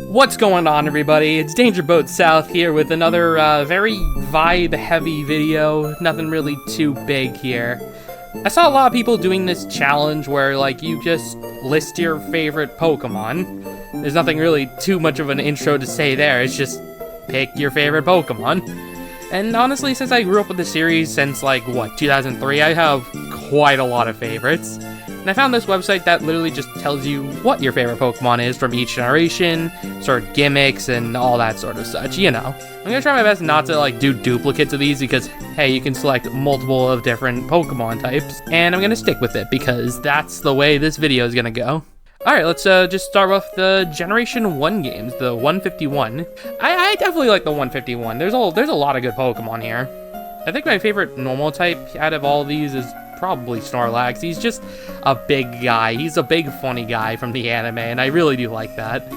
What's going on, everybody? It's Dangerboatsouth here with another very vibe-heavy video. Nothing really too big here. I saw a lot of people doing this challenge where, like, you just list your favorite Pokemon. There's nothing really too much of an intro to say there. It's just pick your favorite Pokemon. And honestly, since I grew up with the series since, like, 2003, I have quite a lot of favorites. And I found this website that literally just tells you what your favorite Pokemon is from each generation, sort of gimmicks and all that sort of such, you know. I'm gonna try my best not to, like, do duplicates of these because, hey, you can select multiple of different Pokemon types. And I'm gonna stick with it because that's the way this video is gonna go. Alright, let's just start with the Generation 1 games, the 151. I definitely like the 151. There's a lot of good Pokemon here. I think my favorite normal type out of all of these is probably Snorlax. He's just a big guy. He's a big funny guy from the anime, and I really do like that.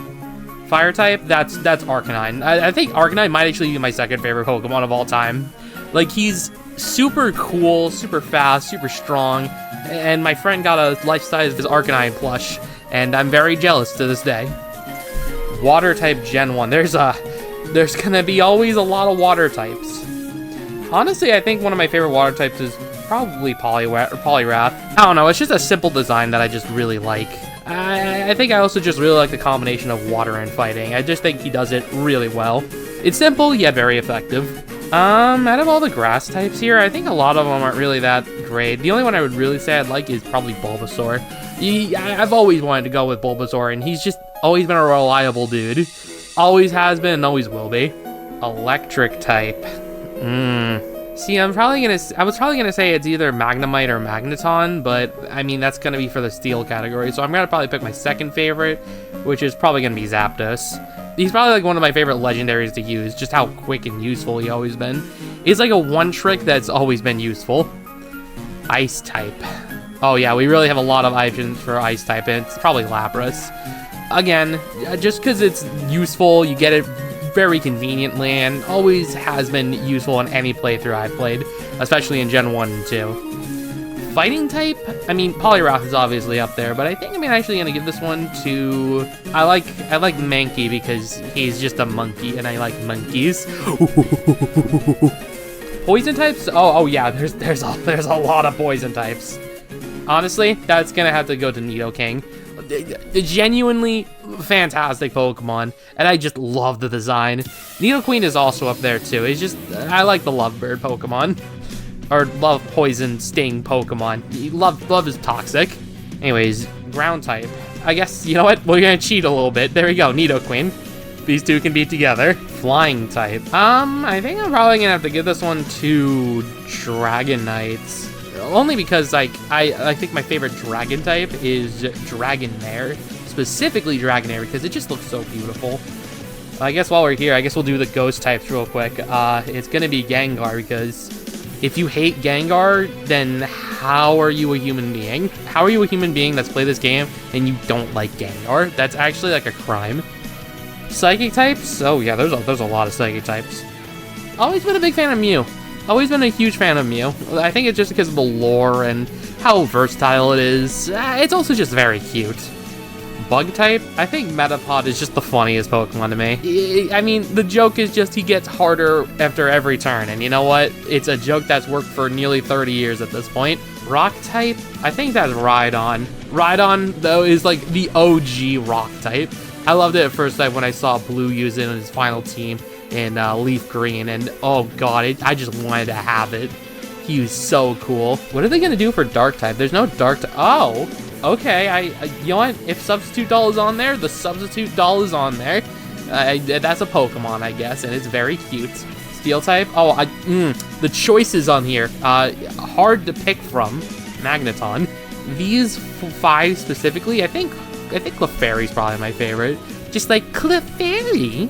Fire type, that's Arcanine. I think Arcanine might actually be my second favorite Pokemon of all time. Like, he's super cool, super fast, super strong, and my friend got a life-size Arcanine plush, and I'm very jealous to this day. Water type Gen 1. There's gonna be always a lot of water types. Honestly, I think one of my favorite water types is probably Poliwrath. I don't know, it's just a simple design that I just really like. I think I also just really like the combination of water and fighting. I just think he does it really well. It's simple, yet very effective. Out of all the grass types here, I think a lot of them aren't really that great. The only one I would really say I'd like is probably Bulbasaur. I've always wanted to go with Bulbasaur, and he's just always been a reliable dude. Always has been and always will be. Electric type. See, I was probably gonna say it's either Magnemite or Magneton, but I mean, that's gonna be for the steel category, so I'm gonna probably pick my second favorite, which is probably gonna be Zapdos. He's probably like one of my favorite legendaries to use, just how quick and useful he's always been. He's like a one trick that's always been useful. Ice type. Oh yeah, we really have a lot of options for ice type, and it's probably Lapras. Again, just because it's useful, you get it very conveniently, and always has been useful in any playthrough I've played, especially in Gen 1 and 2. Fighting type, I mean, Poliwrath is obviously up there, but I think I'm actually going to give this one to... I like Mankey because he's just a monkey, and I like monkeys. Poison types? Oh yeah, there's a lot of poison types. Honestly, that's going to have to go to Nidoking. Genuinely fantastic Pokemon, and I just love the design. Nidoqueen is also up there too. It's just, I like the Lovebird Pokemon, or love poison sting Pokemon. Love is toxic. Anyways, ground type. I guess, you know what, we're gonna cheat a little bit. There we go, Nidoqueen. These two can be together. Flying type. I think I'm probably gonna have to give this one to Dragonites. Only because, like, I think my favorite dragon type is Dragonair. Specifically Dragonair, because it just looks so beautiful. I guess while we're here, I guess we'll do the ghost types real quick. It's gonna be Gengar, because if you hate Gengar, then how are you a human being? How are you a human being that's played this game and you don't like Gengar? That's actually like a crime. Psychic types? Oh yeah, there's a lot of psychic types. Always been a big fan of Mew. Always been a huge fan of Mew. I think it's just because of the lore and how versatile it is. It's also just very cute. Bug type? I think Metapod is just the funniest Pokemon to me. I mean, the joke is just he gets harder after every turn, and you know what? It's a joke that's worked for nearly 30 years at this point. Rock type? I think that's Rhydon. Rhydon, though, is like the OG rock type. I loved it at first when I saw Blue use it in his final team in Leaf Green, and oh god, I just wanted to have it. He was so cool. What are they gonna do for Dark type? There's no Dark type. Oh, okay. You know what? If Substitute Doll is on there, the Substitute Doll is on there. That's a Pokemon, I guess, and it's very cute. Steel type. Oh, the choices on here. Hard to pick from. Magneton. These 5 specifically, I think Clefairy's probably my favorite. Just like Clefairy.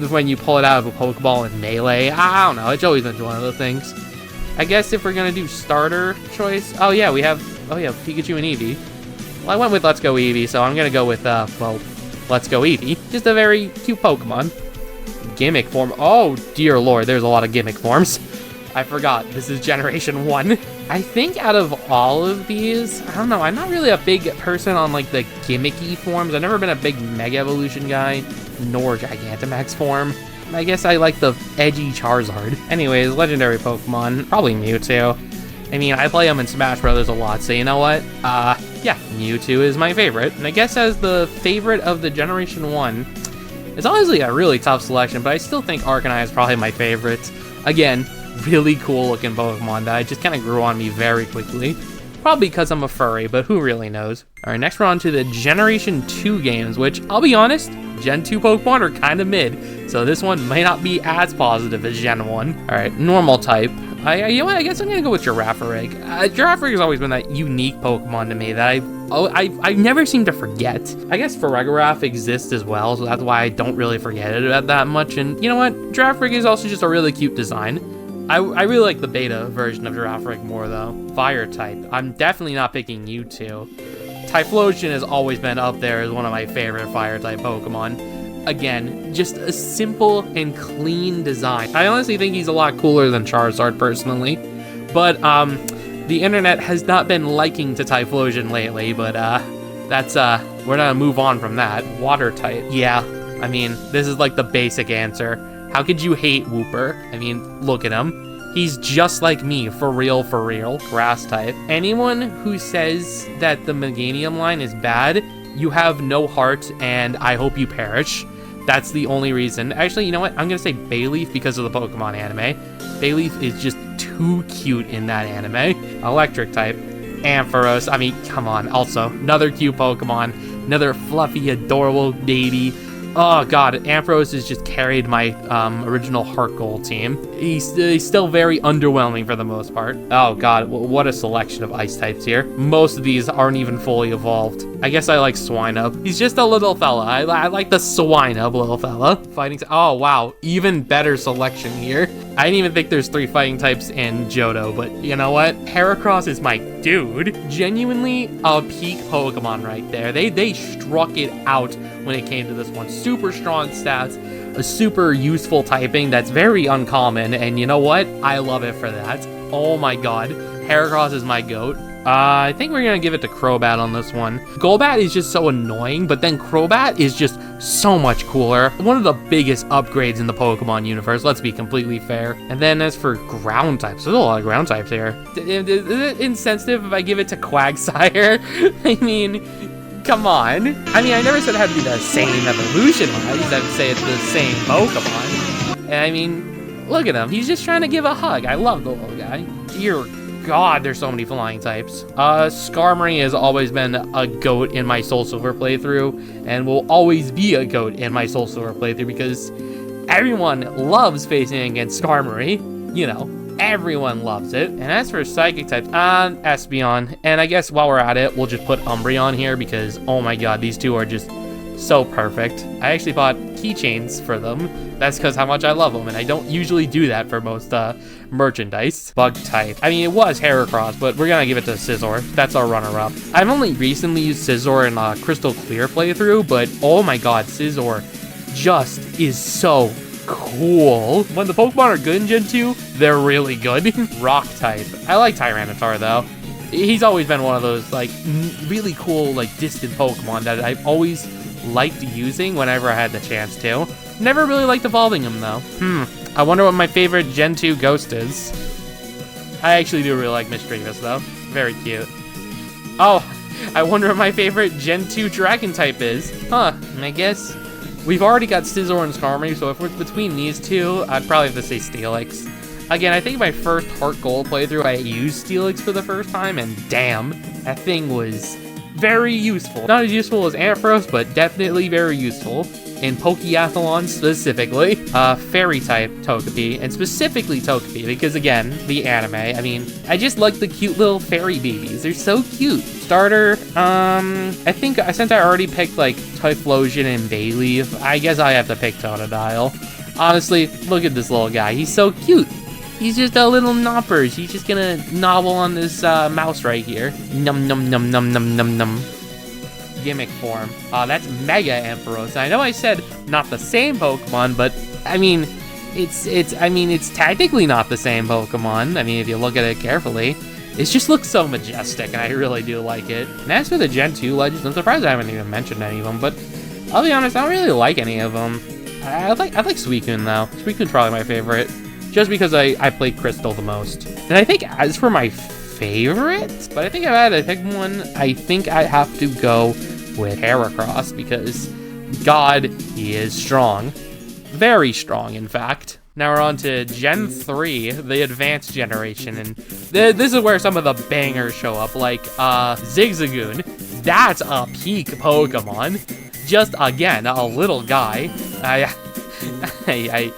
When you pull it out of a Pokeball in Melee. I don't know, it's always been one of those things. I guess if we're gonna do starter choice, oh yeah, Pikachu and Eevee. Well, I went with Let's Go Eevee, so I'm gonna go with, Let's Go Eevee. Just a very cute Pokemon. Gimmick form, oh dear lord, there's a lot of gimmick forms. I forgot, this is Generation 1. I think out of all of these, I don't know, I'm not really a big person on, like, the gimmicky forms. I've never been a big Mega Evolution guy. nor Gigantamax form. I guess I like the edgy Charizard. Anyways, legendary Pokemon, probably Mewtwo. I mean, I play them in Smash Brothers a lot, so you know what? Yeah, Mewtwo is my favorite. And I guess as the favorite of the Generation 1, it's honestly a really tough selection, but I still think Arcanine is probably my favorite. Again, really cool looking Pokemon that just kind of grew on me very quickly. Probably because I'm a furry, but who really knows? Alright, next we're on to the Generation 2 games, which, I'll be honest, Gen 2 Pokemon are kind of mid, so this one might not be as positive as Gen 1. Alright, normal type. You know what, I guess I'm gonna go with Girafarig. Girafarig has always been that unique Pokemon to me that I never seem to forget. I guess Farigiraf exists as well, so that's why I don't really forget it that much. And you know what, Girafarig is also just a really cute design. I really like the beta version of Girafarig more though. Fire type. I'm definitely not picking Mewtwo. Typhlosion has always been up there as one of my favorite fire type Pokemon. Again, just a simple and clean design. I honestly think he's a lot cooler than Charizard personally. But the internet has not been liking to Typhlosion lately, but we're gonna move on from that. Water type. Yeah, I mean, this is like the basic answer. How could you hate Wooper? I mean, look at him. He's just like me, for real, for real. Grass type. Anyone who says that the Meganium line is bad, you have no heart, and I hope you perish. That's the only reason. Actually, you know what? I'm gonna say Bayleaf because of the Pokemon anime. Bayleaf is just too cute in that anime. Electric type. Ampharos. I mean, come on. Also, another cute Pokemon. Another fluffy, adorable baby. Oh god, Ampharos has just carried my original Heart Gold team. He's still very underwhelming for the most part. Oh god, what a selection of ice types here. Most of these aren't even fully evolved. I guess I like Swinub. He's just a little fella. I like the Swinub little fella. Fighting. Oh wow, even better selection here. I didn't even think there's 3 fighting types in Johto, but you know what? Heracross is my dude. Genuinely a peak Pokemon right there. They struck it out when it came to this one. Super strong stats, a super useful typing that's very uncommon, and you know what? I love it for that. Oh my god, Heracross is my goat. I think we're gonna give it to Crobat on this one. Golbat is just so annoying, but then Crobat is just so much cooler. One of the biggest upgrades in the Pokemon universe, let's be completely fair. And then as for ground types, there's a lot of ground types here. Is it insensitive if I give it to Quagsire? I mean, come on. I mean, I never said it had to be the same evolution-wise. I'd say it's the same Pokemon. And I mean, look at him. He's just trying to give a hug. I love the little guy. Dear God, there's so many flying types. Skarmory has always been a goat in my Soul Silver playthrough, and will always be a goat in my Soul Silver playthrough because everyone loves facing against Skarmory. You know, everyone loves it. And as for psychic types, Espeon. And I guess while we're at it, we'll just put Umbreon here because, oh my god, these two are just so perfect. I actually bought keychains for them. That's because how much I love them, and I don't usually do that for most merchandise. Bug type. I mean, it was Heracross, but we're gonna give it to Scizor. That's our runner-up. I've only recently used Scizor in Crystal Clear playthrough, but oh my god, Scizor just is so cool. When the Pokemon are good in Gen 2, they're really good. Rock type. I like Tyranitar though. He's always been one of those like really cool like distant Pokemon that I've always liked using whenever I had the chance to. Never really liked evolving him though. I wonder what my favorite Gen 2 ghost is. I actually do really like Misdreavus though. Very cute. Oh, I wonder what my favorite Gen 2 dragon type is. I guess we've already got Scizor and Skarmory, so if it's between these two, I'd probably have to say Steelix. Again, I think my first Heart Gold playthrough, I used Steelix for the first time, and damn, that thing was very useful. Not as useful as Ampharos, but definitely very useful. In Pokeathlon specifically. Fairy type Togepi, and specifically Togepi, because again, the anime, I mean, I just like the cute little fairy babies. They're so cute. Starter, I think, since I already picked like Typhlosion and Bayleaf, I guess I have to pick Totodile. Honestly, look at this little guy. He's so cute. He's just a little knoppers. He's just gonna nobble on this mouse right here. Num num num num num num num. Gimmick form. That's Mega Ampharos. I know I said not the same Pokemon, but I mean, it's technically not the same Pokemon. I mean, if you look at it carefully, it just looks so majestic, and I really do like it. And as for the Gen 2 legends, I'm surprised I haven't even mentioned any of them, but I'll be honest, I don't really like any of them. I like Suicune though. Suicune's probably my favorite, just because I played Crystal the most. And I think as for my favorite, but I think if I had to pick one, I think I have to go with Heracross, because God, he is strong. Very strong, in fact. Now we're on to Gen 3, the advanced generation, and this is where some of the bangers show up, like Zigzagoon. That's a peak Pokemon. Just, again, a little guy. I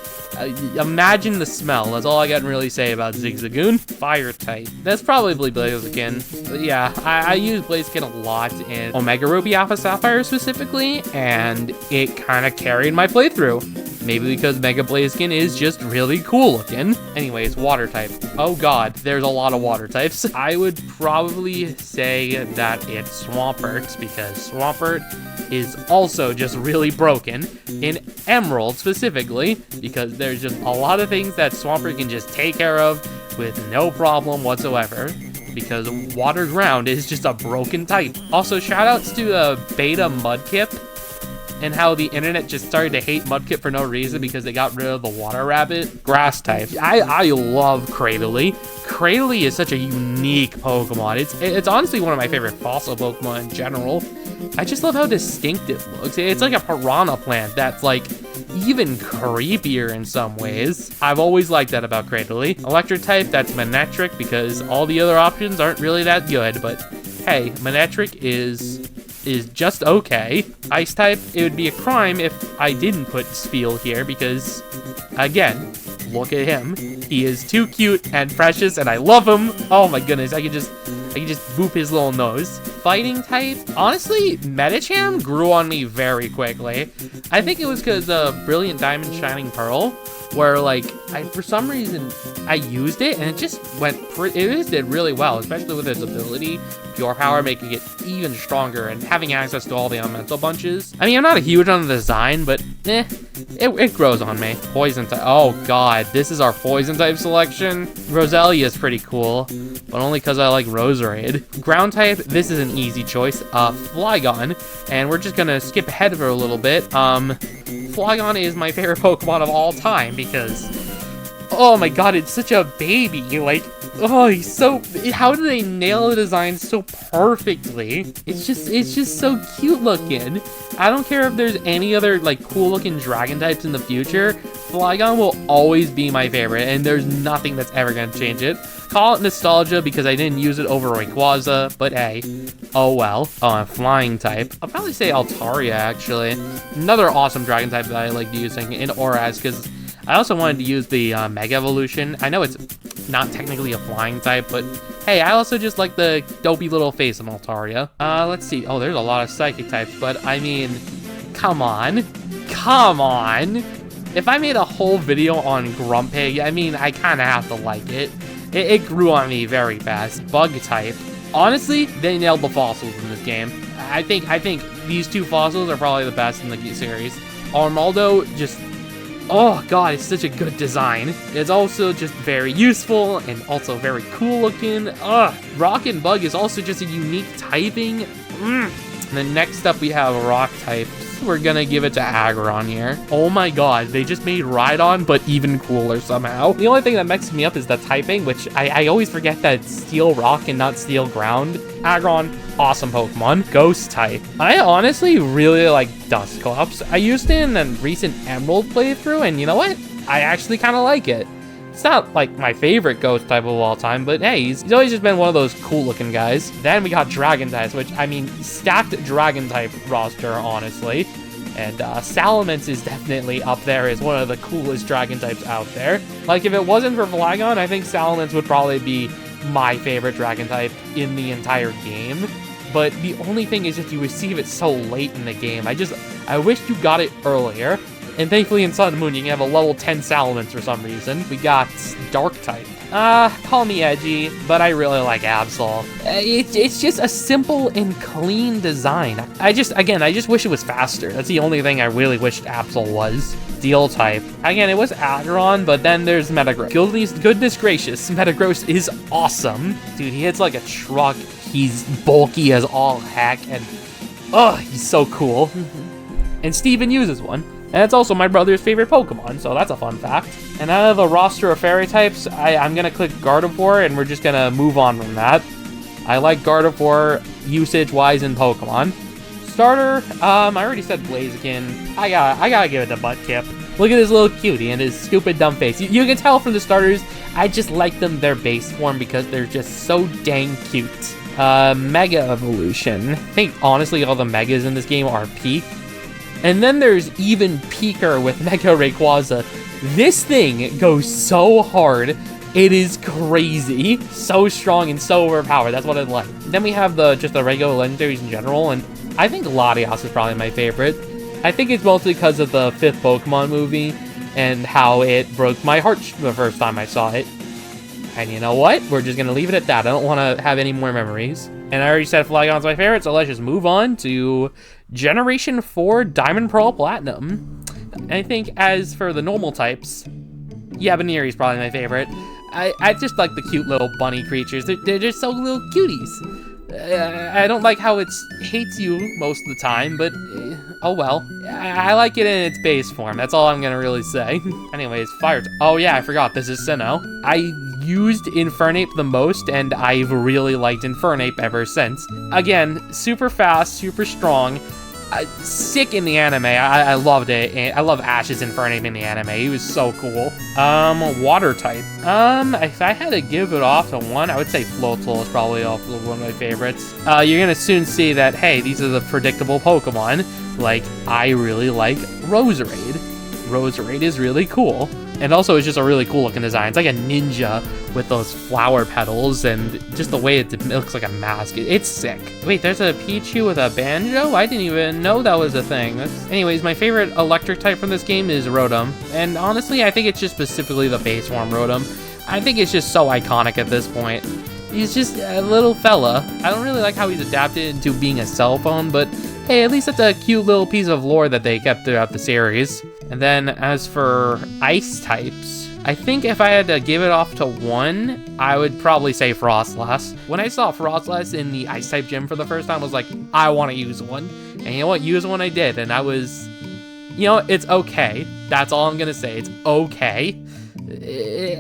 imagine the smell. That's all I can really say about Zigzagoon. Fire type. That's probably Blaziken. But yeah, I use Blaziken a lot in Omega Ruby Alpha Sapphire specifically, and it kind of carried my playthrough. Maybe because Mega Blaziken is just really cool looking. Anyways, water type. Oh god, there's a lot of water types. I would probably say that it's Swampert, because Swampert is also just really broken in Emerald specifically, because there's just a lot of things that Swampert can just take care of with no problem whatsoever, because water ground is just a broken type. Also, shoutouts to Beta Mudkip, and how the internet just started to hate Mudkip for no reason because they got rid of the water rabbit. Grass type. I love Cradily. Cradily is such a unique Pokemon. It's honestly one of my favorite fossil Pokemon in general. I just love how distinct it looks. It's like a piranha plant that's like even creepier in some ways. I've always liked that about Cradily. Electric type, that's Manectric, because all the other options aren't really that good, but hey, Manectric is just okay. Ice type, it would be a crime if I didn't put Spheal here, because again, look at him. He is too cute and precious, and I love him. Oh my goodness, I can just boop his little nose. Fighting type, honestly, Medicham grew on me very quickly. I think it was because of Brilliant Diamond Shining Pearl, where like for some reason I used it and it just did really well, especially with its ability, Pure Power, making it even stronger and having access to all the elemental bunches. I mean, I'm not a huge on the design, but it grows on me. Poison type. Oh god, this is our poison type selection. Roselia is pretty cool, but only because I like Roserade. Ground type, this is an easy choice. Flygon, and we're just gonna skip ahead of her a little bit. Flygon is my favorite Pokemon of all time because, oh my god, it's such a baby. Like, oh, he's so, how do they nail the design so perfectly? It's just so cute looking. I don't care if there's any other like cool looking dragon types in the future. Flygon will always be my favorite, and there's nothing that's ever gonna change it. Call it nostalgia because I didn't use it over Rayquaza, but hey, oh well. Oh, I'm flying type. I'll probably say Altaria, actually. Another awesome dragon type that I like using in Oras, because I also wanted to use the Mega Evolution. I know it's not technically a flying type, but hey, I also just like the dopey little face of Altaria. Let's see. Oh, there's a lot of psychic types, but I mean, come on. Come on. If I made a whole video on Grumpig, I mean, I kind of have to like it. It grew on me very fast. Bug type. Honestly, they nailed the fossils in this game. I think these two fossils are probably the best in the series. Armaldo just, oh god, it's such a good design. It's also just very useful and also very cool looking. Rock and Bug is also just a unique typing. And then next up we have Rock type. We're gonna give it to Aggron here. Oh my god, they just made Rhydon, but even cooler somehow. The only thing that mexes me up is the typing, which I always forget that it's Steel Rock and not Steel Ground. Aggron, awesome Pokemon. Ghost type. I honestly really like Dusclops. I used it in a recent Emerald playthrough, and you know what? I actually kind of like it. It's not like my favorite ghost type of all time, but hey, he's always just been one of those cool looking guys. Then we got dragon types, which I mean, stacked dragon type roster, honestly. And Salamence is definitely up there as one of the coolest dragon types out there. Like, if it wasn't for Flygon, I think Salamence would probably be my favorite dragon type in the entire game. But the only thing is just you receive it so late in the game. I wish you got it earlier. And thankfully in Sun and Moon, you can have a level 10 Salamence for some reason. We got Dark type. Call me edgy, but I really like Absol. It's just a simple and clean design. I just wish it was faster. That's the only thing I really wished Absol was. Steel type. Again, it was Aggron, but then there's Metagross. Goodness gracious, Metagross is awesome. Dude, he hits like a truck. He's bulky as all heck, and he's so cool. And Steven uses one. And it's also my brother's favorite Pokemon, so that's a fun fact. And out of the roster of fairy types, I'm gonna click Gardevoir, and we're just gonna move on from that. I like Gardevoir usage-wise in Pokemon. Starter, I already said Blaziken. I gotta give it to Buttkip. Look at his little cutie and his stupid dumb face. You can tell from the starters, I just like them their base form because they're just so dang cute. Mega Evolution. I think honestly all the Megas in this game are peak. And then there's even peaker with Mega Rayquaza. This thing goes so hard. It is crazy. So strong and so overpowered. That's what I like. Then we have just the regular legendaries in general. And I think Latios is probably my favorite. I think it's mostly because of the 5th Pokemon movie and how it broke my heart the first time I saw it. And you know what? We're just going to leave it at that. I don't want to have any more memories. And I already said Flygon's my favorite, so let's just move on to Generation 4 Diamond, Pearl, Platinum. I think as for the normal types, Yabaneri's probably my favorite. I just like the cute little bunny creatures. They're just so little cuties. I don't like how it hates you most of the time, but oh well. I like it in its base form. That's all I'm gonna really say. Anyways, fire. Oh yeah, I forgot. This is Sinnoh. I used Infernape the most, and I've really liked Infernape ever since. Again, super fast, super strong. Sick in the anime. I loved it. I love Ash's Infernape in the anime. He was so cool. Water type. If I had to give it off to one, I would say Floatzel is probably one of my favorites. You're gonna soon see that, hey, these are the predictable Pokemon. Like, I really like Roserade. Roserade is really cool. And also, it's just a really cool looking design. It's like a ninja with those flower petals and just the way it looks like a mask. It's sick. Wait, there's a Pichu with a banjo? I didn't even know that was a thing. Anyways, my favorite electric type from this game is Rotom. And honestly, I think it's just specifically the base form Rotom. I think it's just so iconic at this point. He's just a little fella. I don't really like how he's adapted into being a cell phone, but hey, at least it's a cute little piece of lore that they kept throughout the series. And then as for ice types, I think if I had to give it off to one, I would probably say Frostlass. When I saw Frostlass in the ice type gym for the first time, I was like, I want to use one. And you know what? Use one I did. And I was, you know, it's okay. That's all I'm going to say. It's okay.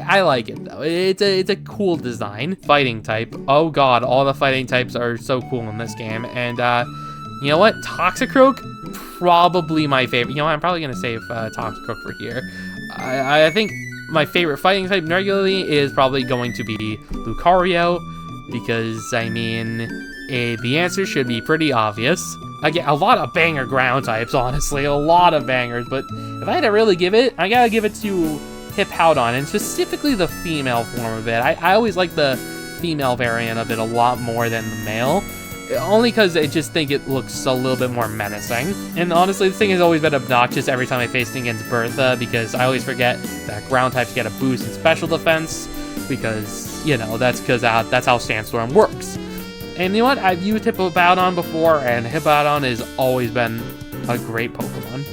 I like it though. It's a cool design. Fighting type. Oh god, all the fighting types are so cool in this game. And you know what? Toxicroak, probably my favorite. You know what? I'm probably gonna save Toxicroak for here. I think my favorite fighting type regularly is probably going to be Lucario, because I mean, the answer should be pretty obvious. Again, a lot of banger ground types, honestly, a lot of bangers. But if I had to really give it, I gotta give it to Hippowdon, and specifically the female form of it. I always like the female variant of it a lot more than the male. Only because I just think it looks a little bit more menacing. And honestly, this thing has always been obnoxious every time I faced it against Bertha, because I always forget that ground types get a boost in special defense, because, you know, that's how Sandstorm works. And you know what? I've used Hippowdon before, and Hippowdon has always been a great Pokemon.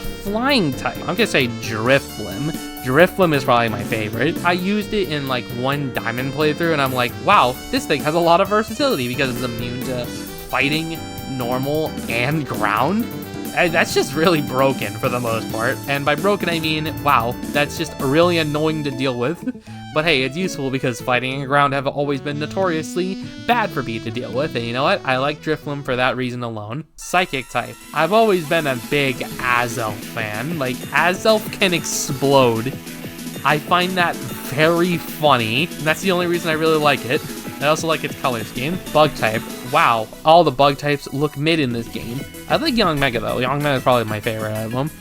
Flying type. I'm gonna say Drifblim. Drifblim is probably my favorite. I used it in like one diamond playthrough, and I'm like, wow, this thing has a lot of versatility because it's immune to fighting, normal, and ground. And that's just really broken for the most part. And by broken, I mean, wow, that's just really annoying to deal with. But hey, it's useful because fighting and ground have always been notoriously bad for me to deal with. And you know what? I like Drifblim for that reason alone. Psychic type. I've always been a big Azelf fan. Like, Azelf can explode. I find that very funny. And that's the only reason I really like it. I also like its color scheme. Bug type. Wow, all the bug types look mid in this game. I like Yanmega though. Yanmega is probably my favorite out of them.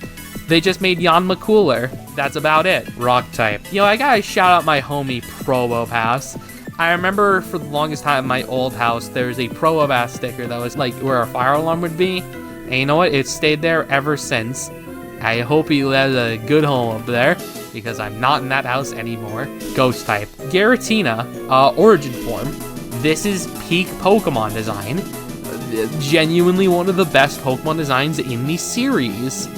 They just made Yanma cooler. That's about it. Rock type. You know, I gotta shout out my homie Probopass. I remember for the longest time in my old house, there was a Probopass sticker that was like where a fire alarm would be. And you know what? It's stayed there ever since. I hope he has a good home up there, because I'm not in that house anymore. Ghost type. Giratina, origin form. This is peak Pokemon design. Genuinely one of the best Pokemon designs in the series.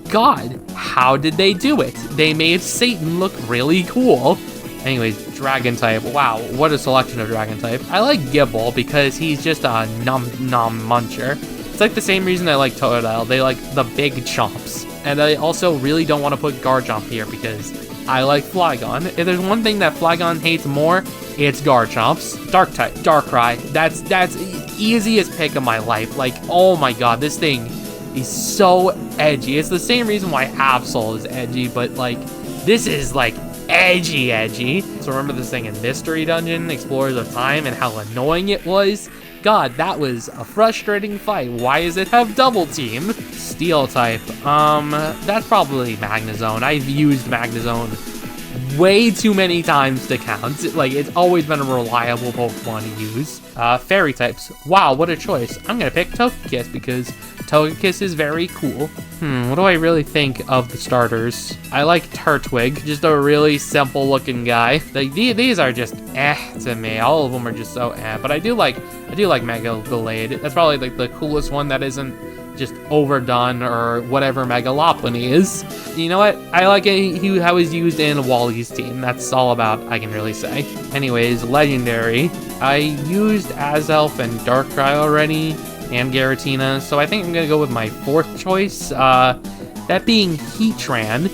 God, how did they do it? They made Satan look really cool. Anyways, Dragon type. Wow, what a selection of Dragon type. I like Gible because he's just a nom muncher. It's like the same reason I like Totodile. They like the big chomps. And I also really don't want to put Garchomp here because I like Flygon. If there's one thing that Flygon hates more, it's Garchomps. Dark type, Darkrai. That's easiest pick of my life. Like, oh my god, this thing is so edgy. It's the same reason why Absol is edgy, but like, this is like edgy. So remember this thing in Mystery Dungeon, Explorers of Time, and how annoying it was? God, that was a frustrating fight. Why does it have double team? Steel type, that's probably Magnezone. I've used Magnezone way too many times to count. Like, it's always been a reliable Pokemon to use. Fairy types, wow, what a choice. I'm gonna pick Togekiss because Togekiss is very cool. What do I really think of the starters? I like Turtwig, just a really simple looking guy. Like, these are just to me. All of them are just so but I do like Mega Gallade. That's probably like the coolest one that isn't just overdone or whatever Mega Lopunny is. You know what? I like it. How he's used in Wally's team. That's all about I can really say. Anyways, legendary. I used Azelf and Darkrai already, and Giratina, so I think I'm gonna go with my fourth choice. That being Heatran.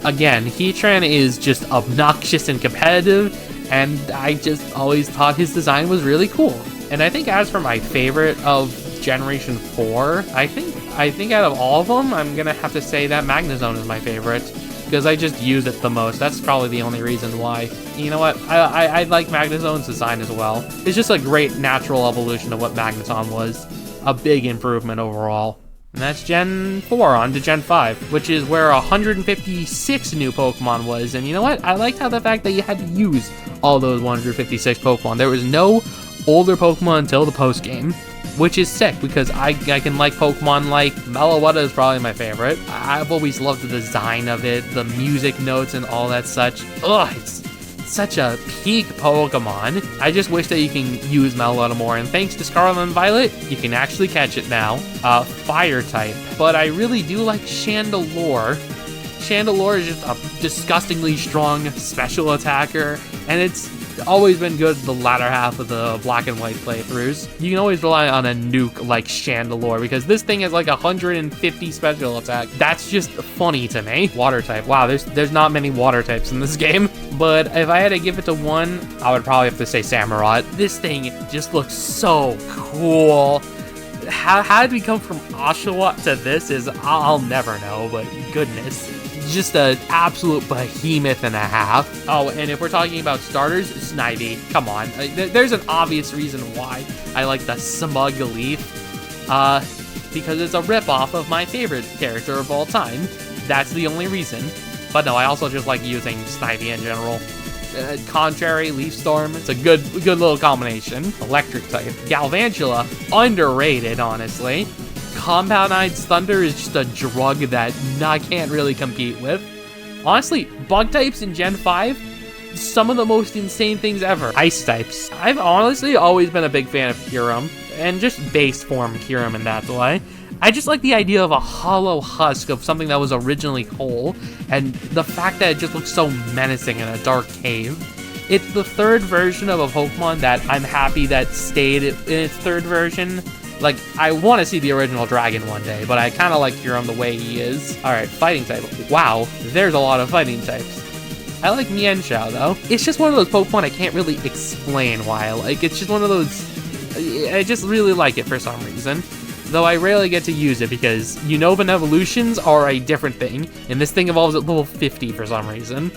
Again, Heatran is just obnoxious and competitive, and I just always thought his design was really cool. And I think as for my favorite of Generation 4, I think out of all of them, I'm gonna have to say that Magnezone is my favorite, because I just use it the most. That's probably the only reason why. You know what? I like Magnezone's design as well. It's just a great natural evolution of what Magneton was. A big improvement overall. And that's Gen 4 on to Gen 5, which is where 156 new Pokemon was. And you know what? I liked how the fact that you had to use all those 156 Pokemon. There was no older Pokemon until the post-game, which is sick because I can like Pokemon like Meloetta is probably my favorite. I've always loved the design of it, the music notes and all that such. Ugh, it's such a peak Pokemon. I just wish that you can use Meloetta more, and thanks to Scarlet and Violet, you can actually catch it now. Fire type, but I really do like Chandelure. Chandelure is just a disgustingly strong special attacker, and it's always been good the latter half of the Black and White playthroughs. You can always rely on a nuke like Chandelure because this thing has like 150 special attack. That's just funny to me. Water type. Wow, there's not many water types in this game, but if I had to give it to one, I would probably have to say Samurott. This thing just looks so cool. How did we come from Oshawott to this is I'll never know, but goodness. Just an absolute behemoth and a half. Oh, and if we're talking about starters, Snivy. Come on. There's an obvious reason why I like the Smug Leaf. Because it's a ripoff of my favorite character of all time. That's the only reason. But no, I also just like using Snivy in general. Contrary, Leaf Storm, it's a good little combination. Electric type. Galvantula, underrated, honestly. Compound-Eyed Thunder is just a drug that I can't really compete with. Honestly, bug types in Gen 5, some of the most insane things ever. Ice types. I've honestly always been a big fan of Kyurem, and just base form Kyurem in that way. I just like the idea of a hollow husk of something that was originally whole, and the fact that it just looks so menacing in a dark cave. It's the third version of a Pokemon that I'm happy that stayed in its third version. Like, I want to see the original dragon one day, but I kind of like Kyurem the way he is. Alright, fighting type. Wow, there's a lot of fighting types. I like Mienshao, though. It's just one of those Pokemon I can't really explain why I like. It's just one of those... I just really like it for some reason. Though I rarely get to use it because Unova evolutions are a different thing, and this thing evolves at level 50 for some reason.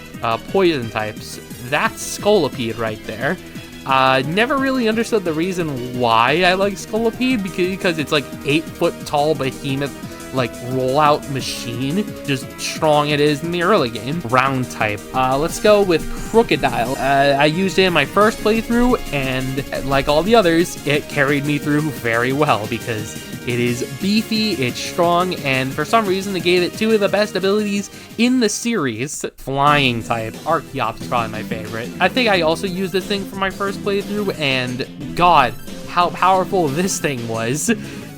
Poison types. That's Scolipede right there. Never really understood the reason why I like Scolipede because it's like 8-foot tall behemoth, like rollout machine. Just strong it is in the early game. Round type. Let's go with Crocodile. I used it in my first playthrough, and like all the others, it carried me through very well because it is beefy, it's strong, and for some reason they gave it two of the best abilities in the series. Flying type. Archeops is probably my favorite. I think I also used this thing for my first playthrough, and God, how powerful this thing was.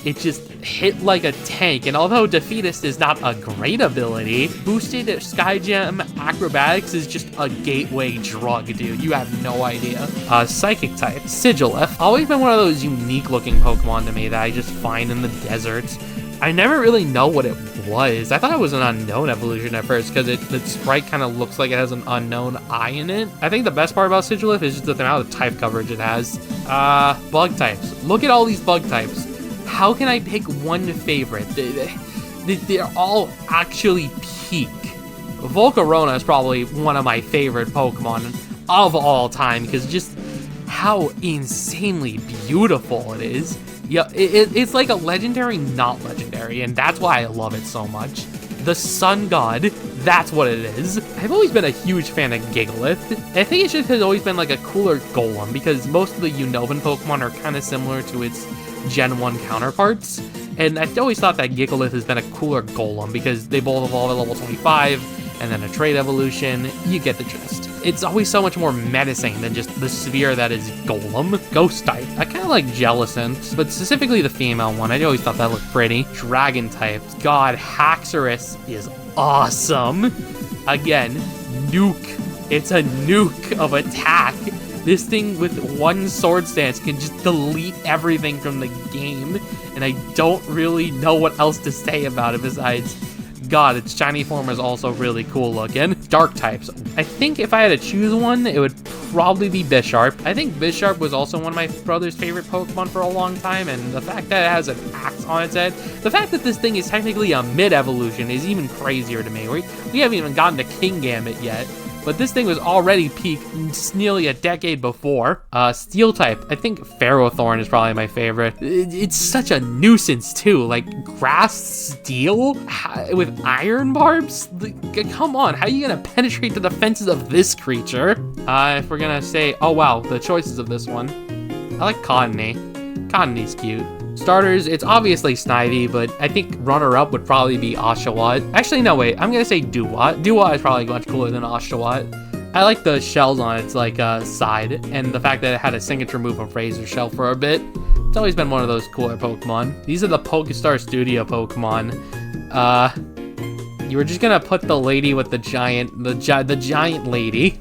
it just hit like a tank. And although Defeatist is not a great ability, boosted Sky Gem Acrobatics is just a gateway drug, dude. You have no idea. Psychic type, Sigilif. Always been one of those unique looking Pokemon to me that I just find in the deserts. I never really know what it was. I thought it was an unknown evolution at first because the sprite kind of looks like it has an unknown eye in it. I think the best part about Sigilif is just the amount of type coverage it has. Bug types. Look at all these bug types. How can I pick one favorite? They're all actually peak. Volcarona is probably one of my favorite Pokemon of all time because just how insanely beautiful it is. Yeah, it's like a legendary, not legendary, and that's why I love it so much. The Sun God, that's what it is. I've always been a huge fan of Gigalith. I think it just has always been like a cooler Golem, because most of the Unova Pokemon are kind of similar to its Gen 1 counterparts, and I've always thought that Gigalith has been a cooler Golem, because they both evolve at level 25, and then a trade evolution. You get the gist. It's always so much more menacing than just the sphere that is Golem. Ghost type. I kind of like Jellicent, but specifically the female one. I always thought that looked pretty. Dragon type. God, Haxorus is awesome. Again, nuke. It's a nuke of attack. This thing with one sword stance can just delete everything from the game, and I don't really know what else to say about it besides, God, its shiny form is also really cool looking. Dark types. I think if I had to choose one, it would probably be Bisharp. I think Bisharp was also one of my brother's favorite Pokemon for a long time, and the fact that it has an axe on its head, the fact that this thing is technically a mid-evolution is even crazier to me. We haven't even gotten to Kingambit yet, but this thing was already peaked nearly a decade before. Steel type. I think Ferrothorn is probably my favorite. It's such a nuisance too. Like grass steel with iron barbs. Come on, how are you gonna penetrate the defenses of this creature? If we're gonna say, oh wow, the choices of this one. I like Cottony. Cottony's cute. Starters, it's obviously Snivy, but I think runner-up would probably be Oshawott. Actually, no, wait, I'm gonna say Dewott. Dewott is probably much cooler than Oshawott. I like the shells on its side, and the fact that it had a signature move of Razor Shell for a bit. It's always been one of those cooler Pokemon. These are the Pokestar Studio Pokemon. You were just gonna put the lady with the giant lady.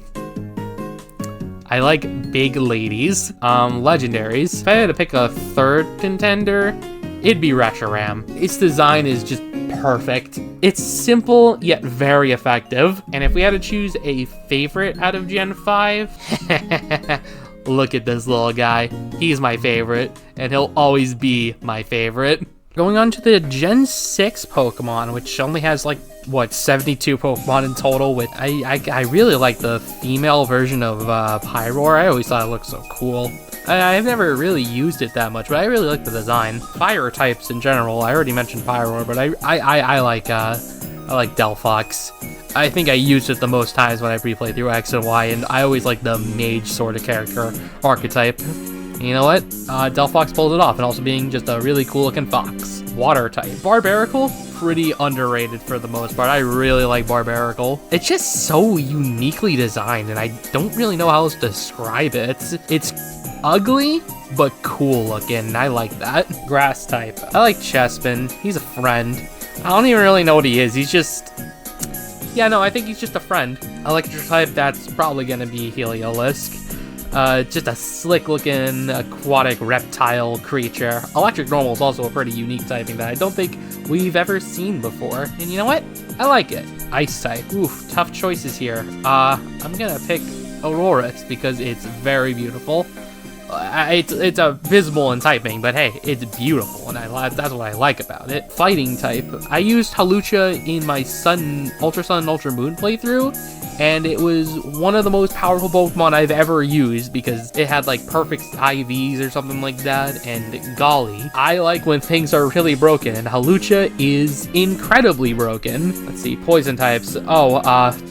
I like big ladies. Legendaries. If I had to pick a third contender, it'd be Reshiram. Its design is just perfect. It's simple, yet very effective. And if we had to choose a favorite out of Gen 5, look at this little guy. He's my favorite, and he'll always be my favorite. Going on to the Gen 6 Pokemon, which only has like, what, 72 Pokemon in total. With I really like the female version of Pyroar. I always thought it looked so cool. I've never really used it that much, but I really like the design. Fire types in general. I already mentioned Pyroar, but I like Delphox. I think I used it the most times when I replayed through X and Y, and I always like the mage sort of character archetype. You know what? Delphox pulled it off, and also being just a really cool looking fox. Water type. Barbaracle, pretty underrated for the most part. I really like Barbaracle. It's just so uniquely designed, and I don't really know how else to describe it. It's ugly, but cool looking, and I like that. Grass type. I like Chespin. He's a friend. I don't even really know what he is. He's just... yeah, no, I think he's just a friend. Electric type, that's probably gonna be Heliolisk. Just a slick-looking aquatic reptile creature. Electric Normal is also a pretty unique typing that I don't think we've ever seen before. And you know what? I like it. Ice type. Oof, tough choices here. I'm gonna pick Aurorus because it's very beautiful. It's abysmal in typing, but hey, it's beautiful, and that's what I like about it. Fighting type. I used Hawlucha in my Ultra Sun and Ultra Moon playthrough, and it was one of the most powerful Pokemon I've ever used because it had like perfect IVs or something like that, and golly, I like when things are really broken, and Hawlucha is incredibly broken. Let's see, poison types. Oh,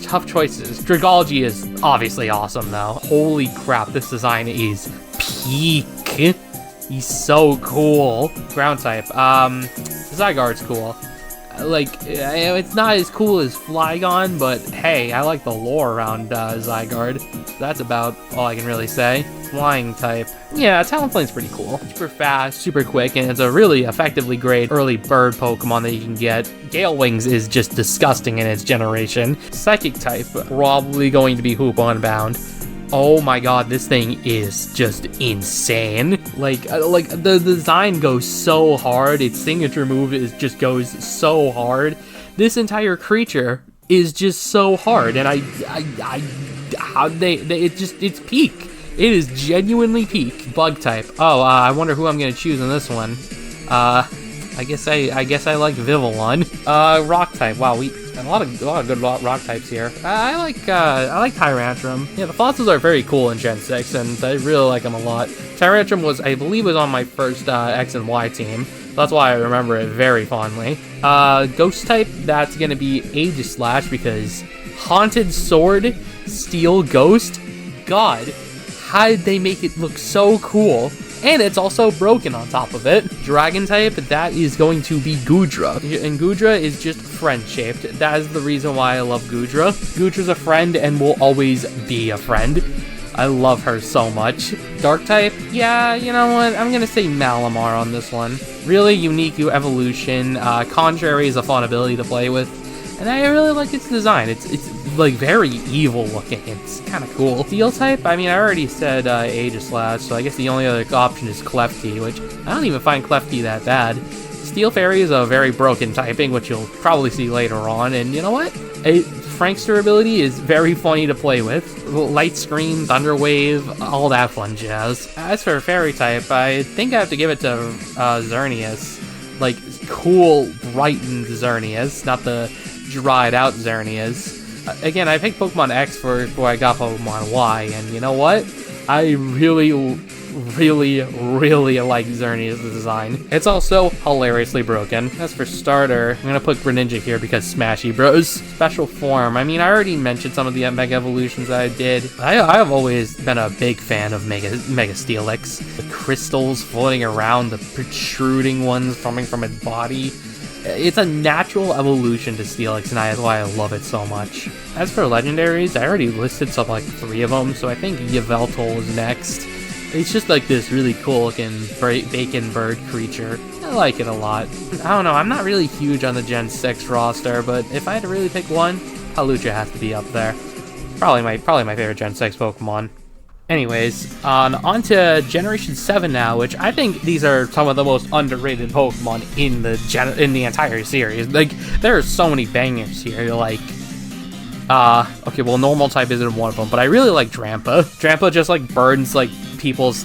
tough choices. Dragology is obviously awesome though. Holy crap, this design is peak. He's so cool. Ground type. Zygarde's cool. Like, it's not as cool as Flygon, but hey, I like the lore around Zygarde. That's about all I can really say. Flying type. Yeah, Talonflame's pretty cool. Super fast, super quick, and it's a really effectively great early bird Pokemon that you can get. Gale Wings is just disgusting in its generation. Psychic type, probably going to be Hoop Unbound. Oh my god, this thing is just insane. Like the design goes so hard. Its signature move just goes so hard. This entire creature is just so hard, and it's peak. It is genuinely peak. Bug type. Oh, I wonder who I'm gonna choose in this one. I guess I like Vivillon. Rock type. Wow, a lot of good rock types here. I like Tyrantrum. Yeah, the fossils are very cool in Gen 6, and I really like them a lot. Tyrantrum I believe was on my first X and Y team. That's why I remember it very fondly. Ghost type, that's gonna be Aegislash, because Haunted Sword, Steel Ghost, God, how did they make it look so cool? And it's also broken on top of it. Dragon type, that is going to be Goodra. And Goodra is just friend-shaped. That is the reason why I love Goodra. Goodra's a friend and will always be a friend. I love her so much. Dark type, yeah, you know what? I'm gonna say Malamar on this one. Really unique evolution. Contrary is a fun ability to play with. And I really like its design. It's like very evil looking. It's kind of cool. Steel type, I mean, I already said Aegislash, so I guess the only other option is Klefki, which I don't even find Klefki that bad. Steel Fairy is a very broken typing, which you'll probably see later on, and you know what? Frankster ability is very funny to play with. Light Screen, Thunder Wave, all that fun jazz. As for Fairy type, I think I have to give it to Xerneas. Like, cool, brightened Xerneas, not the dried out Xerneas. Again, I picked Pokemon X before I got Pokemon Y, and you know what? I really like Xerneas' design. It's also hilariously broken. As for starter, I'm gonna put Greninja here because Smashy Bros. Special form, I mean, I already mentioned some of the Mega Evolutions that I did. I have always been a big fan of Mega Steelix. The crystals floating around, the protruding ones coming from its body. It's a natural evolution to Steelix, and that's why I love it so much. As for legendaries, I already listed some, like 3 of them, so I think Yveltal is next. It's just like this really cool looking bacon bird creature. I like it a lot. I don't know, I'm not really huge on the Gen 6 roster, but if I had to really pick one, Hawlucha has to be up there. Probably my favorite Gen 6 Pokemon. Anyways, on to Generation 7 now, which I think these are some of the most underrated Pokemon in the entire series. Like, there are so many bangers here, like, okay, well, normal type isn't one of them, but I really like Drampa. Drampa just, like, burns, like,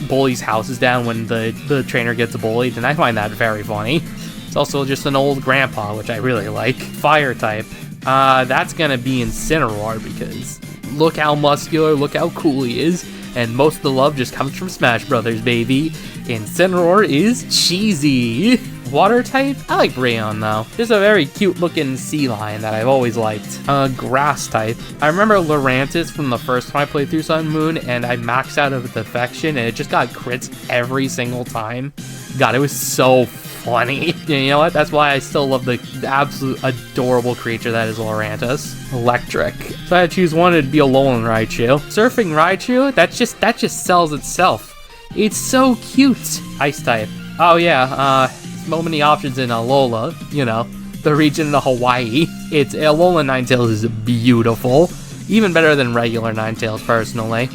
bullies' houses down when the trainer gets bullied, and I find that very funny. It's also just an old grandpa, which I really like. Fire type, that's gonna be Incineroar, because look how muscular, look how cool he is. And most of the love just comes from Smash Brothers, baby. Incineroar is cheesy. Water type? I like Brayon, though. Just a very cute-looking sea lion that I've always liked. Grass type. I remember Lurantis from the first time I played through Sun and Moon, and I maxed out of Defection, and it just got crits every single time. God, it was so funny. You know what? That's why I still love the absolute adorable creature that is Lurantis. Electric. So I had to choose one, it'd be Alolan Raichu. Surfing Raichu, that just sells itself. It's so cute. Ice type. Oh yeah, so many options in Alola, you know, the region of Hawaii. Alolan Ninetales is beautiful. Even better than regular Ninetales, personally.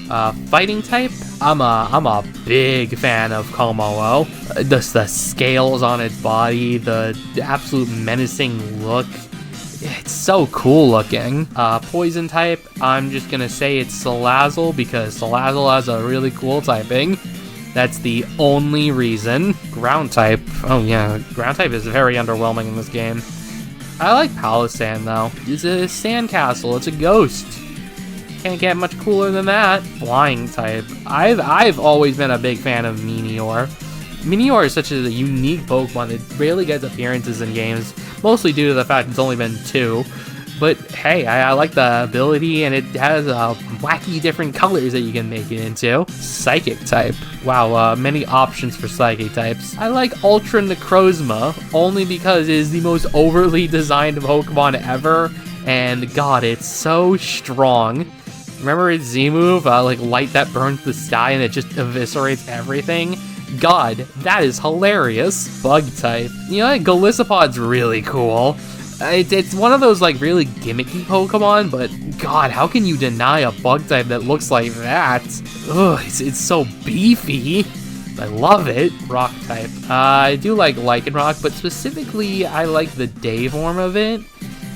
Fighting type, I'm a big fan of Kommo-o. The scales on its body, the absolute menacing look. It's so cool looking. Poison type, I'm just gonna say it's Salazzle, because Salazzle has a really cool typing. That's the only reason. Ground type, oh yeah, ground type is very underwhelming in this game. I like Palossand though. It's a sandcastle, it's a ghost. Can't get much cooler than that. Flying type. I've always been a big fan of Meteor. Meteor is such a unique Pokemon that rarely gets appearances in games, mostly due to the fact it's only been 2. But hey, I like the ability, and it has wacky different colors that you can make it into. Psychic type. Wow, many options for Psychic types. I like Ultra Necrozma, only because it is the most overly designed Pokemon ever, and God, it's so strong. Remember his Z move, like light that burns the sky and it just eviscerates everything? God, that is hilarious. Bug type. You know, Golisopod's really cool. It's one of those like really gimmicky Pokemon, but God, how can you deny a bug type that looks like that? Ugh, it's so beefy. I love it. Rock type. I do like Lycanroc, but specifically I like the day form of it.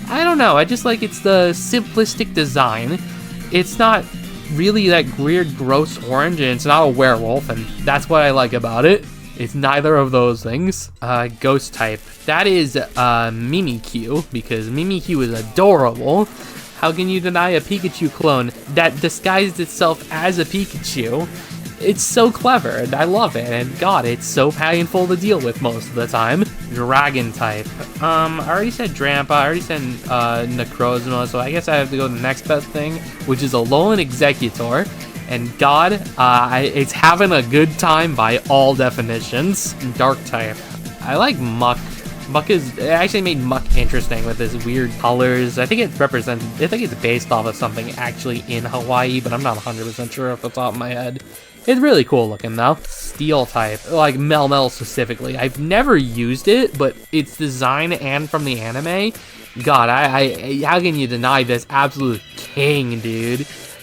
I don't know, I just like it's the simplistic design. It's not really that weird, gross orange, and it's not a werewolf, and that's what I like about it. It's neither of those things. Ghost type. That is Mimikyu, because Mimikyu is adorable. How can you deny a Pikachu clone that disguised itself as a Pikachu? It's so clever, and I love it, and God, it's so painful to deal with most of the time. Dragon type. I already said Drampa, I already said Necrozma, so I guess I have to go to the next best thing, which is Alolan Executor. And God, it's having a good time by all definitions. Dark type. I like Muck. Muck it actually made Muck interesting with his weird colors. I think it's based off of something actually in Hawaii, but I'm not 100% sure off the top of my head. It's really cool looking though. Steel type, like Mel specifically. I've never used it, but its design and from the anime, God, how can you deny this absolute king, dude?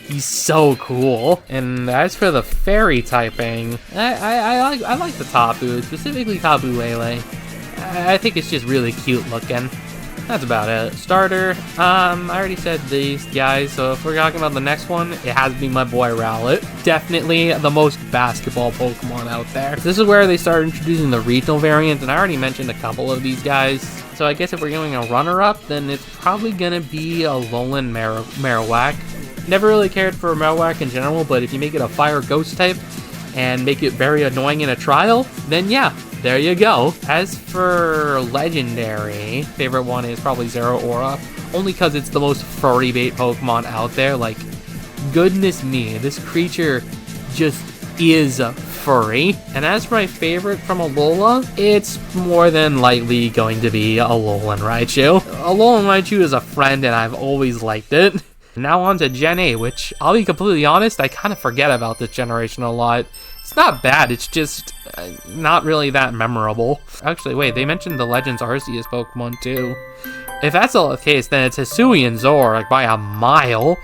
He's so cool. And as for the fairy typing, I like the Tapu, specifically Tapu Lele. I think it's just really cute looking. That's about it. Starter, I already said these guys, so if we're talking about the next one, it has to be my boy Rowlet. Definitely the most basketball Pokemon out there. This is where they started introducing the regional variants, and I already mentioned a couple of these guys. So I guess if we're going a runner-up, then it's probably gonna be a Alolan Marowak. Never really cared for Marowak in general, but if you make it a fire ghost type and make it very annoying in a trial, then yeah, there you go. As for legendary, favorite one is probably Zeraora, only because it's the most furry bait Pokemon out there. Like, goodness me, this creature just is furry. And as for my favorite from Alola, it's more than likely going to be Alolan Raichu. Alolan Raichu is a friend and I've always liked it. Now on to Gen 8, which, I'll be completely honest, I kind of forget about this generation a lot. It's not bad, it's just not really that memorable. Actually, wait, they mentioned the Legends Arceus Pokemon too. If that's all the case, then it's Hisuian Zor, like by a mile.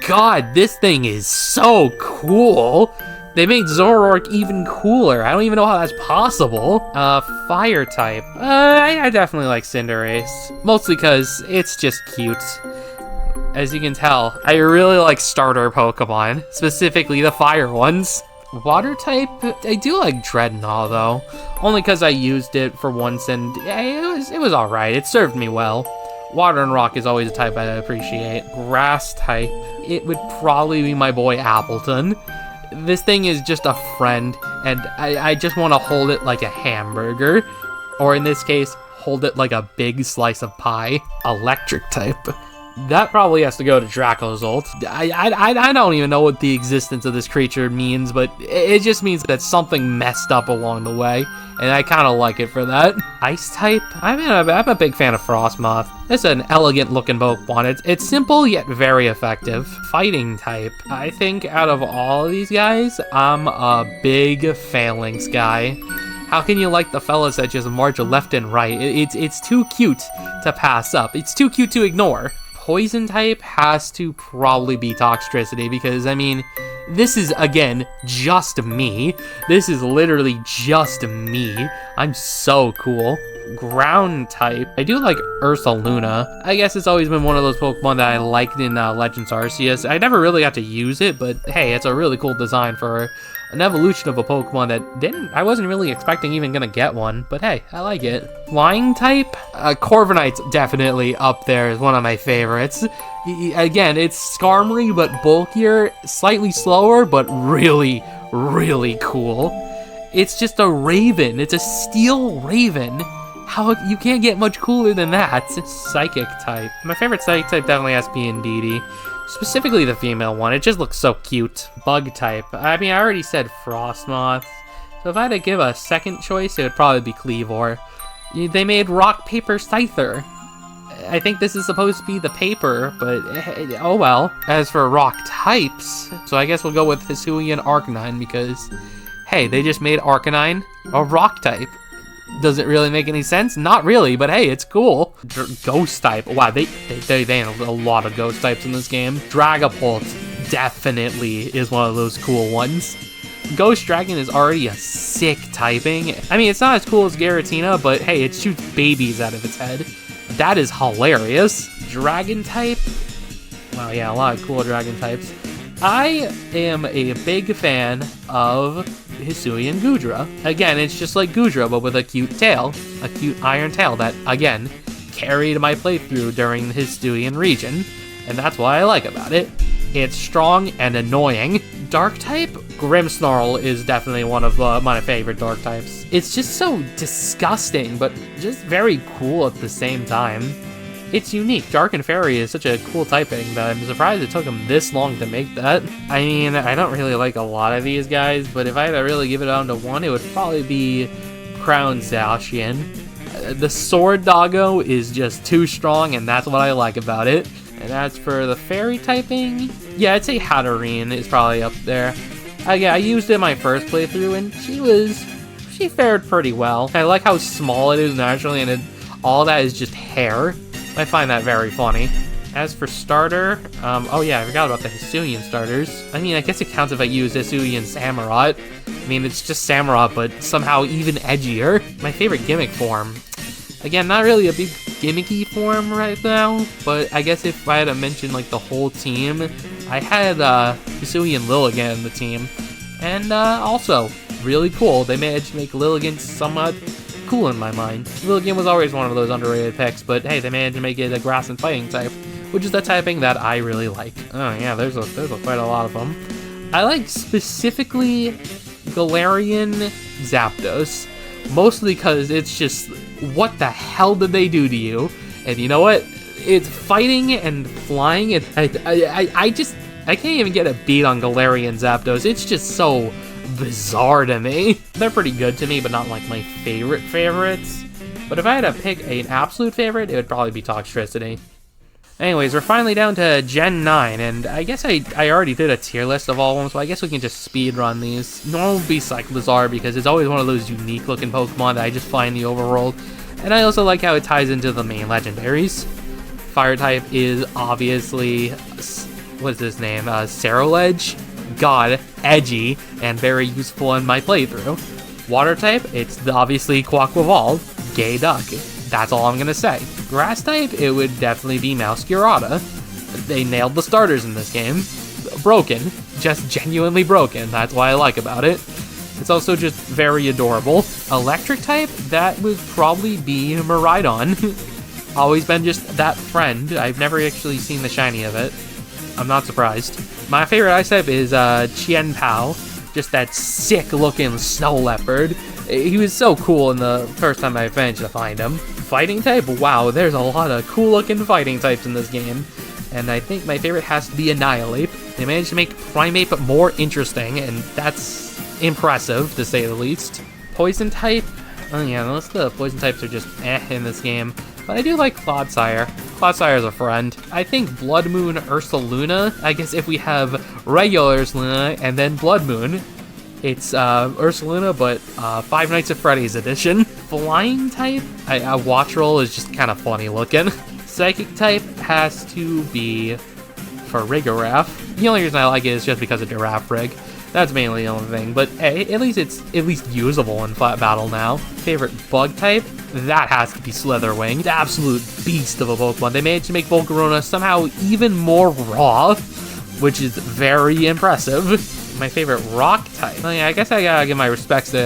God, this thing is so cool. They made Zoroark even cooler. I don't even know how that's possible. Fire type. I definitely like Cinderace. Mostly because it's just cute. As you can tell, I really like starter Pokemon, specifically the fire ones. Water type, I do like Dreadnought though, only because I used it for once and it was alright, it served me well. Water and Rock is always a type I appreciate. Grass type, it would probably be my boy Appleton. This thing is just a friend, and I just want to hold it like a hamburger, or in this case, hold it like a big slice of pie. Electric type. That probably has to go to Dracozolt. I don't even know what the existence of this creature means, but it just means that something messed up along the way, and I kind of like it for that. Ice type? I'm a big fan of Frostmoth. It's an elegant looking Pokemon. It's simple yet very effective. Fighting type. I think out of all of these guys, I'm a big Phalanx guy. How can you like the fellas that just march left and right? It's too cute to pass up. It's too cute to ignore. Poison type has to probably be Toxtricity because, I mean, this is, again, just me. This is literally just me. I'm so cool. Ground type. I do like Ursaluna. I guess it's always been one of those Pokemon that I liked in Legends Arceus. I never really got to use it, but hey, it's a really cool design for an evolution of a Pokemon that I wasn't really expecting even gonna get one, but hey, I like it. Flying type? Corviknight's definitely up there as one of my favorites. Again, it's Skarmory, but bulkier, slightly slower, but really, really cool. It's just a Raven. It's a steel Raven. How, you can't get much cooler than that. Psychic type. My favorite Psychic type definitely has to be Indeedee. Specifically the female one, it just looks so cute. Bug type, I mean, I already said Frostmoth, so if I had to give a second choice, it would probably be Kleavor. They made Rock, Paper, Scyther. I think this is supposed to be the paper, but oh well. As for rock types, so I guess we'll go with Hisuian Arcanine because, hey, they just made Arcanine a rock type. Does it really make any sense? Not really, but hey, it's cool. Ghost type. Wow, they have a lot of ghost types in this game. Dragapult definitely is one of those cool ones. Ghost Dragon is already a sick typing. I mean, it's not as cool as Giratina, but hey, it shoots babies out of its head. That is hilarious. Dragon type? Wow, yeah, a lot of cool dragon types. I am a big fan of Hisuian Goodra. Again, it's just like Goodra, but with a cute tail. A cute iron tail that, again, carried my playthrough during the Hisuian region. And that's what I like about it. It's strong and annoying. Dark type? Grimmsnarl is definitely one of my favorite dark types. It's just so disgusting, but just very cool at the same time. It's unique. Dark and Fairy is such a cool typing that I'm surprised it took them this long to make that. I mean, I don't really like a lot of these guys, but if I had to really give it down to one, it would probably be Crown Zacian. The Sword Doggo is just too strong, and that's what I like about it. And as for the Fairy typing, yeah, I'd say Hatterene is probably up there. Yeah, I used it in my first playthrough, and she fared pretty well. I like how small it is naturally, and all that is just hair. I find that very funny. As for starter, oh yeah, I forgot about the Hisuian starters. I mean, I guess it counts if I use Hisuian Samurott. I mean, it's just Samurott, but somehow even edgier. My favorite gimmick form. Again, not really a big gimmicky form right now, but I guess if I had to mention like the whole team, I had Hisuian Lilligant in the team. And also, really cool, they managed to make Lilligant somewhat cool in my mind. Lilligant was always one of those underrated picks, but hey, they managed to make it a grass and fighting type, which is the typing that I really like. Oh yeah, there's quite a lot of them. I like specifically Galarian Zapdos, mostly because it's just, what the hell did they do to you? And you know what? It's fighting and flying, and I can't even get a beat on Galarian Zapdos. It's just so bizarre to me. They're pretty good to me, but not like my favorites. But if I had to pick an absolute favorite, it would probably be Toxtricity. Anyways, we're finally down to Gen 9, and I guess I already did a tier list of all of them, so I guess we can just speed run these. Normal would be Cyclizar, because it's always one of those unique looking Pokemon that I just find in the overworld, and I also like how it ties into the main legendaries. Fire type is obviously, what's his name, Ceruledge. God, edgy, and very useful in my playthrough. Water type, it's obviously Quaquaval, gay duck. That's all I'm gonna say. Grass type, it would definitely be Mousecurata. They nailed the starters in this game. Broken, just genuinely broken. That's what I like about it. It's also just very adorable. Electric type, that would probably be Miraidon. Always been just that friend. I've never actually seen the shiny of it. I'm not surprised. My favorite ice type is Chien Pao. Just that sick looking snow leopard. He was so cool in the first time I managed to find him. Fighting type? Wow, there's a lot of cool looking fighting types in this game. And I think my favorite has to be Annihilate. They managed to make Primeape more interesting, and that's impressive to say the least. Poison type? Oh yeah, most of the poison types are just in this game. But I do like Clodsire. Clodsire's a friend. I think Blood Moon Ursaluna. I guess if we have regular Ursaluna and then Blood Moon, it's Ursaluna, but Five Nights at Freddy's edition. Flying type? Watchroll is just kind of funny looking. Psychic type has to be Farigiraf. The only reason I like it is just because of Giraffe Rig. That's mainly the only thing, but hey, at least it's usable in flat battle now. Favorite bug type? That has to be Slitherwing. The absolute beast of a Pokemon. They managed to make Volcarona somehow even more raw, which is very impressive. My favorite rock type? Oh yeah, I guess I gotta give my respects to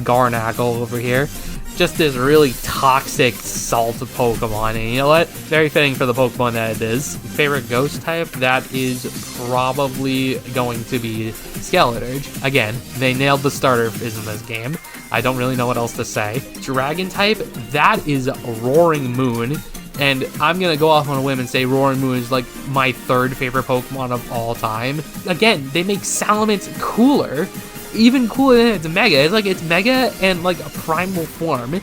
Garnackle over here. Just this really toxic salt Pokemon, and you know what? Very fitting for the Pokemon that it is. Favorite ghost type? That is probably going to be Skeleturge. Again, they nailed the starter in this game. I don't really know what else to say. Dragon type? That is Roaring Moon. And I'm gonna go off on a whim and say Roaring Moon is like my third favorite Pokemon of all time. Again, they make Salamence cooler. Even cooler than it's Mega. It's like it's Mega and like a primal form.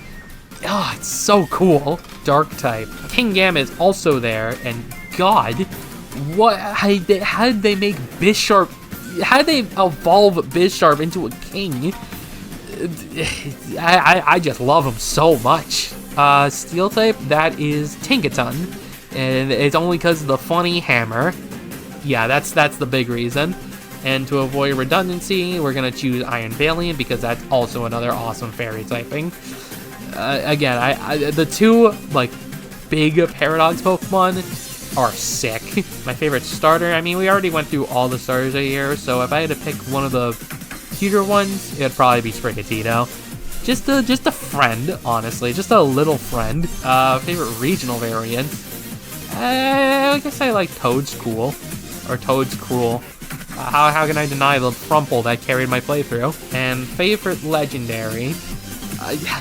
Oh, it's so cool. dark type. Kingambit is also there, and God, how did they make Bisharp? How did they evolve Bisharp into a king? I just love him so much. Steel type, that is Tinkaton, and it's only because of the funny hammer. Yeah, that's the big reason. And to avoid redundancy, we're gonna choose Iron Valiant because that's also another awesome fairy typing. Again, the two like big Paradox Pokemon are sick. My favorite starter, I mean, we already went through all the starters here, so if I had to pick one of the cuter ones, it'd probably be Sprigatito. Just a friend, honestly, just a little friend. Favorite regional variant, I guess I like Toad's Cool, or Toad's Cruel. How can I deny the Frumple that carried my playthrough? And favorite legendary,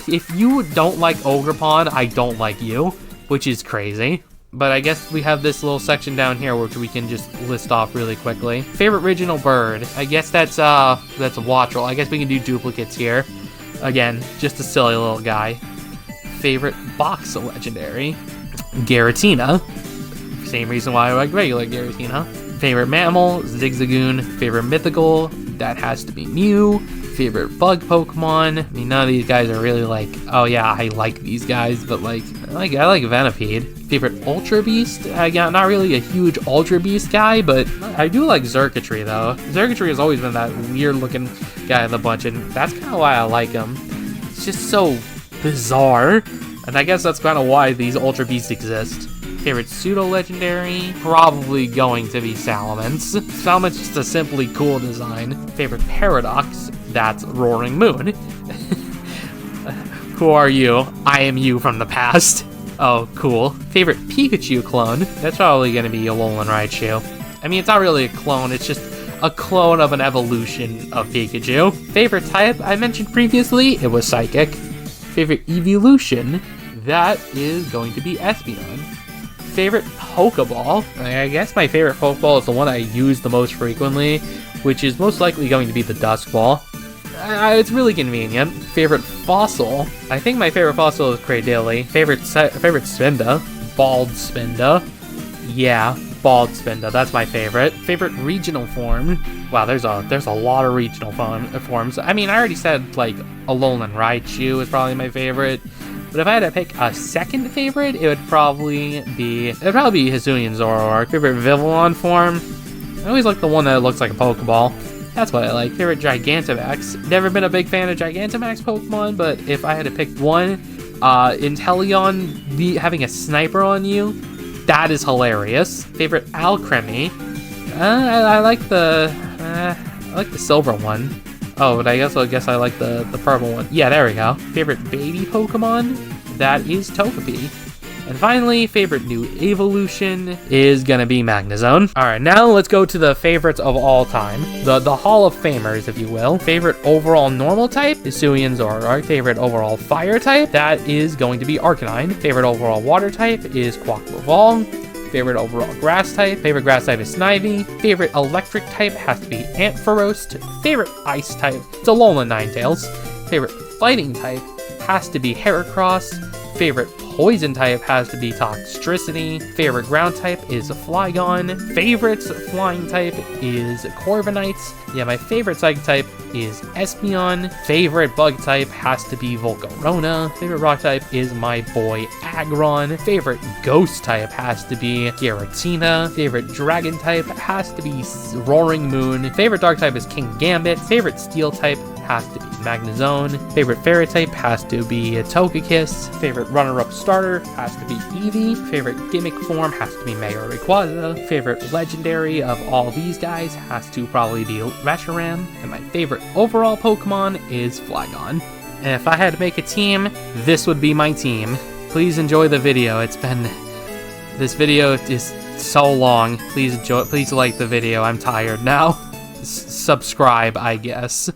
if you don't like Ogerpon, I don't like you, which is crazy. But I guess we have this little section down here which we can just list off really quickly. Favorite regional bird, I guess that's a Wattrel. I guess we can do duplicates here. Again, just a silly little guy. Favorite box legendary, Giratina. Same reason why I like regular Giratina. Favorite mammal, Zigzagoon. Favorite mythical, that has to be Mew. Favorite bug Pokemon, I mean, none of these guys are really like, oh yeah, I like these guys, but like, I like Venipede. Favorite Ultra Beast, again, not really a huge Ultra Beast guy, but I do like Xurkitree though. Xurkitree has always been that weird looking guy of the bunch, and that's kind of why I like him. It's just so bizarre, and I guess that's kind of why these Ultra Beasts exist. Favorite pseudo-legendary, probably going to be Salamence. Salamence is just a simply cool design. Favorite Paradox, that's Roaring Moon. Who are you? I am you from the past. Oh, cool. Favorite Pikachu clone, that's probably going to be Alolan Raichu. I mean, it's not really a clone, it's just a clone of an evolution of Pikachu. Favorite type, I mentioned previously, it was Psychic. Favorite evolution, that is going to be Espeon. Favorite Pokeball, I guess my favorite Pokeball is the one I use the most frequently, which is most likely going to be the Dusk Ball. It's really convenient. Favorite fossil, I think my favorite fossil is Cradily. Favorite Spinda, Bald Spinda. Yeah, Bald Spinda, that's my favorite. Favorite regional form, wow, there's a lot of regional forms. I mean, I already said like Alolan Raichu is probably my favorite. But if I had to pick a second favorite, it would probably be Hisuian Zoroark. Favorite Vivillon form, I always like the one that looks like a Pokeball. That's what I like. Favorite Gigantamax, never been a big fan of Gigantamax Pokemon, but if I had to pick one, Inteleon having a sniper on you, that is hilarious. Favorite Alcremie, I like the silver one. Oh, but I guess I like the purple one. Yeah, there we go. Favorite baby Pokemon? That is Togepi. And finally, favorite new evolution is gonna be Magnezone. Alright, now let's go to the favorites of all time. The Hall of Famers, if you will. Favorite overall normal type is Hisuian Zoroark. Favorite overall fire type, that is going to be Arcanine. Favorite overall water type is Quaquaval. Favorite overall grass type is Snivy. Favorite electric type has to be Ampharos. Favorite ice type, it's Alolan Ninetales. Favorite fighting type has to be Heracross. Favorite poison type has to be Toxtricity. Favorite ground type is Flygon. Favorite flying type is Corviknight. Yeah, my favorite psychic type is Espeon. Favorite bug type has to be Volcarona. Favorite rock type is my boy Aggron. Favorite ghost type has to be Giratina. Favorite dragon type has to be Roaring Moon. Favorite dark type is Kingambit. Favorite steel type has to be Magnezone. Favorite fairy type has to be Togekiss. Favorite runner-up starter has to be Eevee. Favorite gimmick form has to be Mega Rayquaza. Favorite legendary of all these guys has to probably be Reshiram. And my favorite overall Pokemon is Flygon. And if I had to make a team, this would be my team. Please enjoy the video. This video is so long. Please enjoy. Please like the video. I'm tired now. Subscribe, I guess.